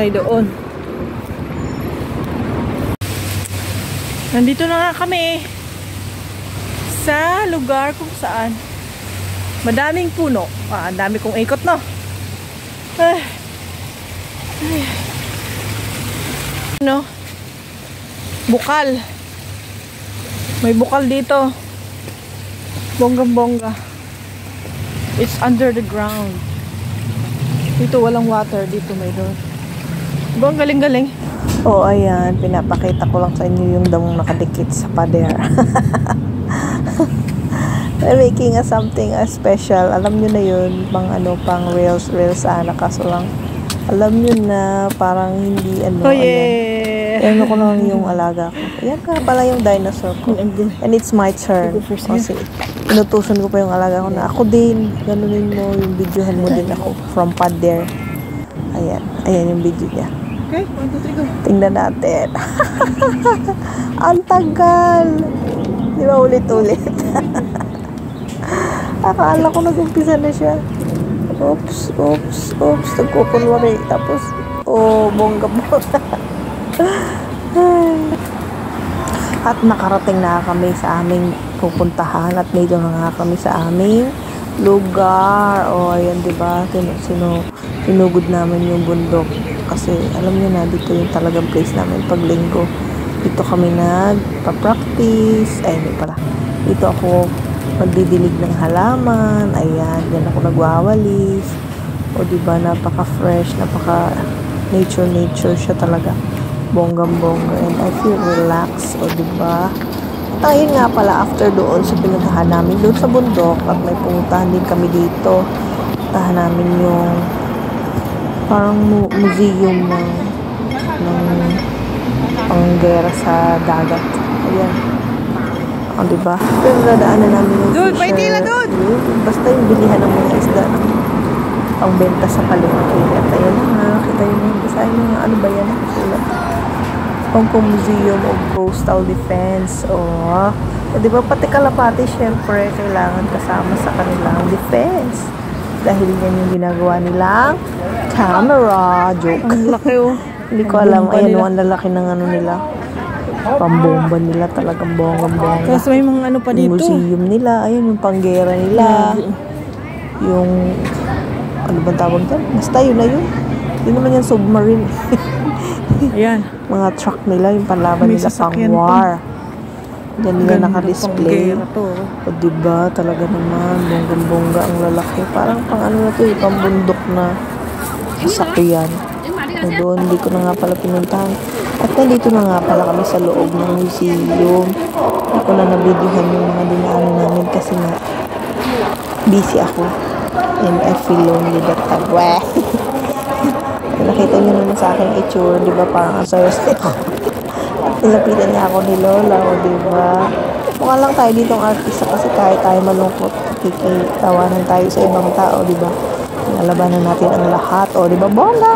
tayo doon. Nandito na nga kami sa lugar kung saan madaming puno. Ang dami kong ikot, no? No? Bukal. May bukal dito. Bonggang-bongga. It's under the ground. Dito walang water. Dito may door. Ang galing-galing. Oh, ayan. Pinapakita ko lang sa inyo yung damong nakadikit sa pader. They're making something special. Alam nyo na yun. Pang reels sana. Kaso lang, alam nyo na parang hindi Oh, yeah. Ayan ko lang yung alaga ko. Ayan ka pala yung dinosaur ko. And it's my turn. Kasi inutusan ko pa yung alaga ko na ako din. Ganunin mo yung videohan mo din ako. From pader. Ayan. Ayan yung video niya. Okay, 1, 2, 3, go. Tingnan natin. Ang tagal. Di ba ulit-ulit? Akala ko nag-umpisa na siya. Oops. Nagkukunwari. Tapos, bongga-bongga. At nakarating na kami sa aming pupuntahan. At medyo na nga kami sa aming lugar. Ayan, diba? Sinugod namin yung bundok. Kasi alam niyo na, dito yung talagang place namin pag linggo. Dito kami nagpa-practice. Ay, hindi pala. Dito ako magdidilig ng halaman. Ayan, yan ako nagwawalis. O diba, napaka-fresh, napaka-nature siya talaga. Bonggang-bongga. And I feel relaxed. O diba? At ayun nga pala, after doon sa pinuntahan namin, doon sa bundok, at may pumuntahan din kami dito. Puntahan namin yung parang museum ng panggera sa dagat. Ayan. Diba? Pero nadaanan namin yung Dude, may tila, dude! Basta yung bilihan ng mga isda ng pangbenta sa palengke. At ayan na, nakita yun. Basahin mo nga, ano ba yan? Hong Kong Museum of Coastal Defense. Diba? Pati kalapati, syempre, kailangan kasama sa kanilang defense. Dahil yan yung ginagawa nilang camera. Joke. Ang laki, oh. Hindi ko alam. Ayan, ang lalaki ng ano nila. Pambomba nila. Talagang bonggang-bongga. Tapos may mga ano pa dito. Yung museum nila. Ayun, yung panggera nila. Yung, ano ba tawag dyan? Basta yun na yun. Hindi naman yan submarine. Ayan. Mga truck nila. Yung panlaban nila pang war. Diyan nila naka-display. O diba, talaga naman, bonggang-bongga ang lalaki. Parang pang ano na to, pambundok na sasakyan. Doon, hindi ko na nga pala pinuntahan. At nandito na nga pala kami sa loob ng museum. Hindi ko na nabidyohan yung mga dinaanan namin kasi nga busy ako. And I feel lonely that time. Weh! Nakita niyo naman sa akin itsura, diba, parang ang saya-saya ako. Nilapitan niya ako ni Lola, diba? Mukha lang tayo ditong artista kasi kahit tayo malungkot, kikitawanan tayo sa ibang tao, diba? Nalabanan natin ang lahat, diba? Bongga!